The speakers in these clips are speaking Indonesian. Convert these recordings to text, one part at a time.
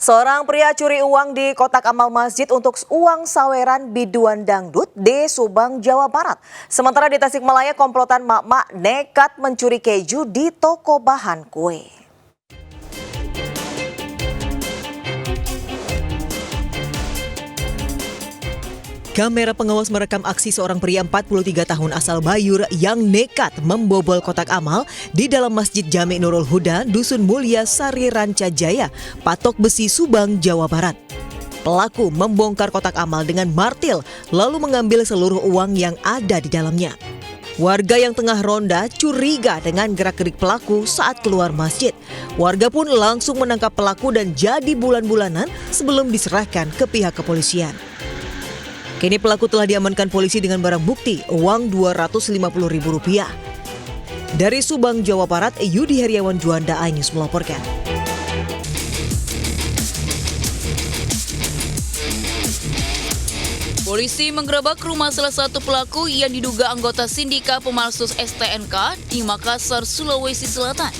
Seorang pria curi uang di kotak amal masjid untuk uang saweran biduan dangdut di Subang, Jawa Barat. Sementara di Tasikmalaya, komplotan mak-mak nekat mencuri keju di toko bahan kue. Kamera pengawas merekam aksi seorang pria 43 tahun asal Bayur yang nekat membobol kotak amal di dalam Masjid Jami Nurul Huda, Dusun Mulia, Sari Ranca Jaya, Patok Besi, Subang, Jawa Barat. Pelaku membongkar kotak amal dengan martil lalu mengambil seluruh uang yang ada di dalamnya. Warga yang tengah ronda curiga dengan gerak-gerik pelaku saat keluar masjid. Warga pun langsung menangkap pelaku dan jadi bulan-bulanan sebelum diserahkan ke pihak kepolisian. Kini pelaku telah diamankan polisi dengan barang bukti uang Rp250.000. Dari Subang, Jawa Barat, Yudi Heriawan Juanda, iNews melaporkan. Polisi menggerebek rumah salah satu pelaku yang diduga anggota sindika pemalsu STNK di Makassar, Sulawesi Selatan.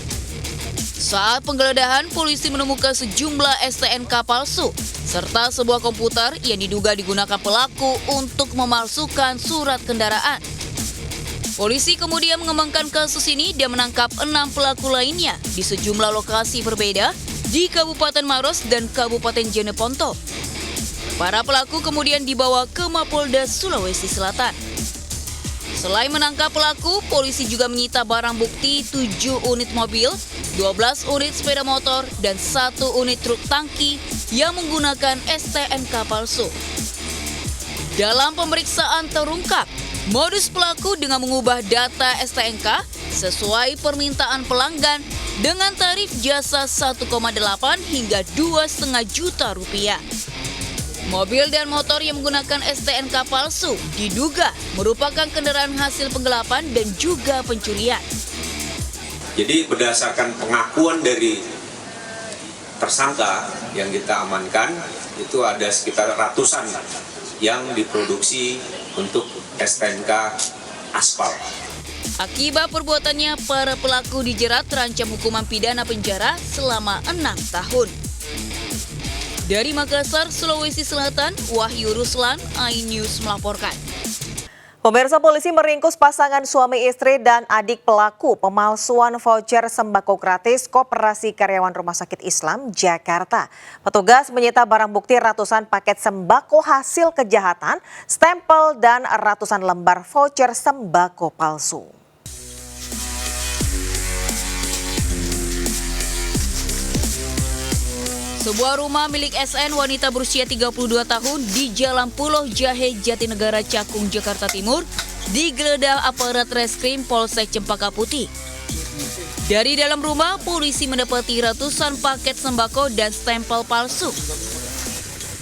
Saat penggeledahan, polisi menemukan sejumlah STNK palsu serta sebuah komputer yang diduga digunakan pelaku untuk memalsukan surat kendaraan. Polisi kemudian mengembangkan kasus ini dan menangkap 6 pelaku lainnya di sejumlah lokasi berbeda di Kabupaten Maros dan Kabupaten Jeneponto. Para pelaku kemudian dibawa ke Mapolda Sulawesi Selatan. Selain menangkap pelaku, polisi juga menyita barang bukti 7 unit mobil, 12 unit sepeda motor, dan 1 unit truk tangki yang menggunakan STNK palsu. Dalam pemeriksaan terungkap, modus pelaku dengan mengubah data STNK sesuai permintaan pelanggan dengan tarif jasa 1,8 hingga 2,5 juta rupiah. Mobil dan motor yang menggunakan STNK palsu diduga merupakan kendaraan hasil penggelapan dan juga pencurian. Jadi berdasarkan pengakuan dari tersangka yang kita amankan, itu ada sekitar ratusan yang diproduksi untuk STNK aspal. Akibat perbuatannya, para pelaku dijerat terancam hukuman pidana penjara selama 6 tahun. Dari Makassar, Sulawesi Selatan, Wahyu Ruslan, iNews melaporkan. Pemirsa, polisi meringkus pasangan suami istri dan adik pelaku pemalsuan voucher sembako gratis Koperasi Karyawan Rumah Sakit Islam, Jakarta. Petugas menyita barang bukti ratusan paket sembako hasil kejahatan, stempel, dan ratusan lembar voucher sembako palsu. Sebuah rumah milik SN wanita berusia 32 tahun di Jalan Pulau Jahe, Jatinegara, Cakung, Jakarta Timur digeledah aparat Reskrim Polsek Cempaka Putih. Dari dalam rumah, polisi mendapati ratusan paket sembako dan stempel palsu.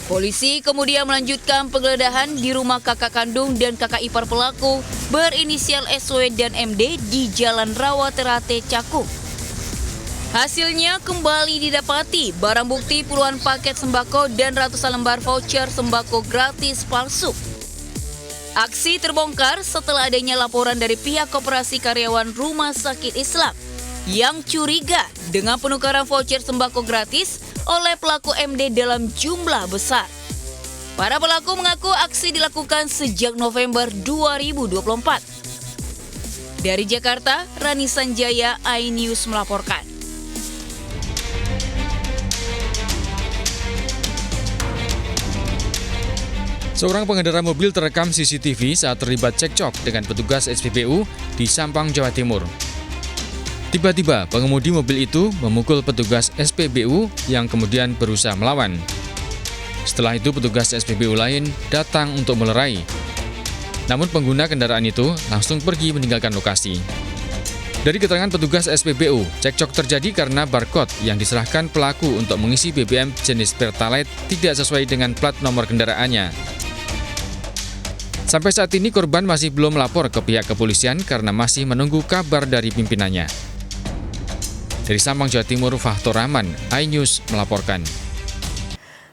Polisi kemudian melanjutkan penggeledahan di rumah kakak kandung dan kakak ipar pelaku berinisial SW dan MD di Jalan Rawaterate, Cakung. Hasilnya kembali didapati barang bukti puluhan paket sembako dan ratusan lembar voucher sembako gratis palsu. Aksi terbongkar setelah adanya laporan dari pihak Koperasi Karyawan Rumah Sakit Islam yang curiga dengan penukaran voucher sembako gratis oleh pelaku MD dalam jumlah besar. Para pelaku mengaku aksi dilakukan sejak November 2024. Dari Jakarta, Rani Sanjaya, iNews melaporkan. Seorang pengendara mobil terekam CCTV saat terlibat cekcok dengan petugas SPBU di Sampang, Jawa Timur. Tiba-tiba, pengemudi mobil itu memukul petugas SPBU yang kemudian berusaha melawan. Setelah itu, petugas SPBU lain datang untuk melerai. Namun pengguna kendaraan itu langsung pergi meninggalkan lokasi. Dari keterangan petugas SPBU, cekcok terjadi karena barcode yang diserahkan pelaku untuk mengisi BBM jenis Pertalite tidak sesuai dengan plat nomor kendaraannya. Sampai saat ini korban masih belum melapor ke pihak kepolisian karena masih menunggu kabar dari pimpinannya. Dari Sampang, Jawa Timur, Fahtor Rahman, iNews melaporkan.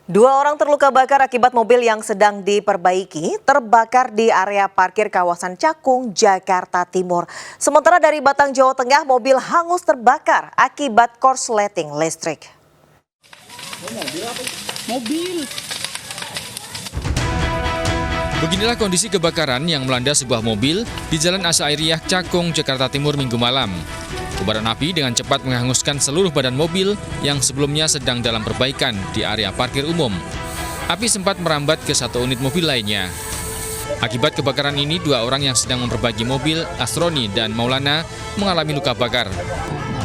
2 orang terluka bakar akibat mobil yang sedang diperbaiki terbakar di area parkir kawasan Cakung, Jakarta Timur. Sementara dari Batang, Jawa Tengah, mobil hangus terbakar akibat korsleting listrik. Mobil. Beginilah kondisi kebakaran yang melanda sebuah mobil di Jalan Asairiyah Cakung, Jakarta Timur Minggu malam. Kobaran api dengan cepat menghanguskan seluruh badan mobil yang sebelumnya sedang dalam perbaikan di area parkir umum. Api sempat merambat ke satu unit mobil lainnya. Akibat kebakaran ini, 2 orang yang sedang memperbaiki mobil, Asroni dan Maulana, mengalami luka bakar.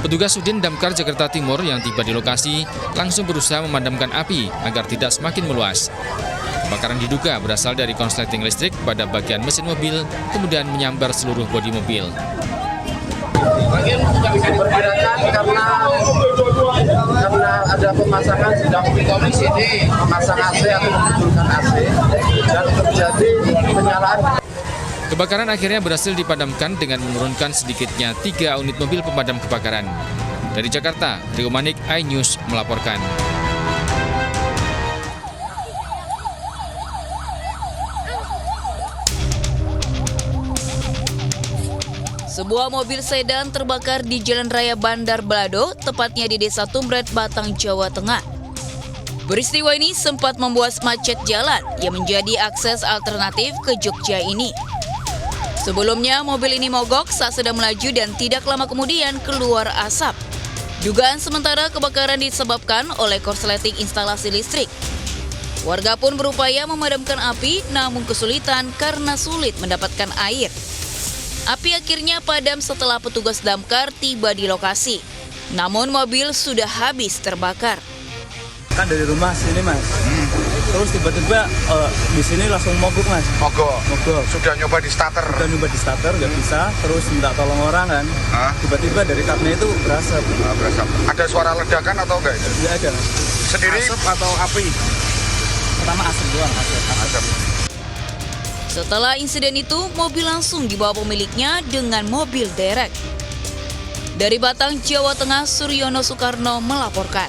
Petugas Sudin Damkar Jakarta Timur yang tiba di lokasi langsung berusaha memadamkan api agar tidak semakin meluas. Kebakaran diduga berasal dari konsleting listrik pada bagian mesin mobil, kemudian menyambar seluruh bodi mobil. Diperkirakan karena ada pemasangan sedang di sini memasang AC atau membetulkan AC dan terjadi penyalaan. Kebakaran akhirnya berhasil dipadamkan dengan menurunkan sedikitnya 3 unit mobil pemadam kebakaran. Dari Jakarta, Rio Manik, iNews melaporkan. Sebuah mobil sedan terbakar di Jalan Raya Bandar Balado, tepatnya di Desa Tumbret, Batang, Jawa Tengah. Peristiwa ini sempat membuat macet jalan yang menjadi akses alternatif ke Jogja ini. Sebelumnya, mobil ini mogok saat sedang melaju dan tidak lama kemudian keluar asap. Dugaan sementara kebakaran disebabkan oleh korsleting instalasi listrik. Warga pun berupaya memadamkan api, namun kesulitan karena sulit mendapatkan air. Api akhirnya padam setelah petugas damkar tiba di lokasi. Namun mobil sudah habis terbakar. Kan dari rumah sini mas, terus tiba-tiba di sini langsung mogok mas. Mogok. Sudah nyoba di starter. Udah nyoba di starter nggak bisa, terus minta tolong orang kan. Tiba-tiba dari kapnya itu berasap. Berasap. Ada suara ledakan atau enggak? Iya ada mas. Sendiri atau api? Pertama asap doang. Asap. Setelah insiden itu, mobil langsung dibawa pemiliknya dengan mobil derek. Dari Batang, Jawa Tengah, Suryono Soekarno melaporkan.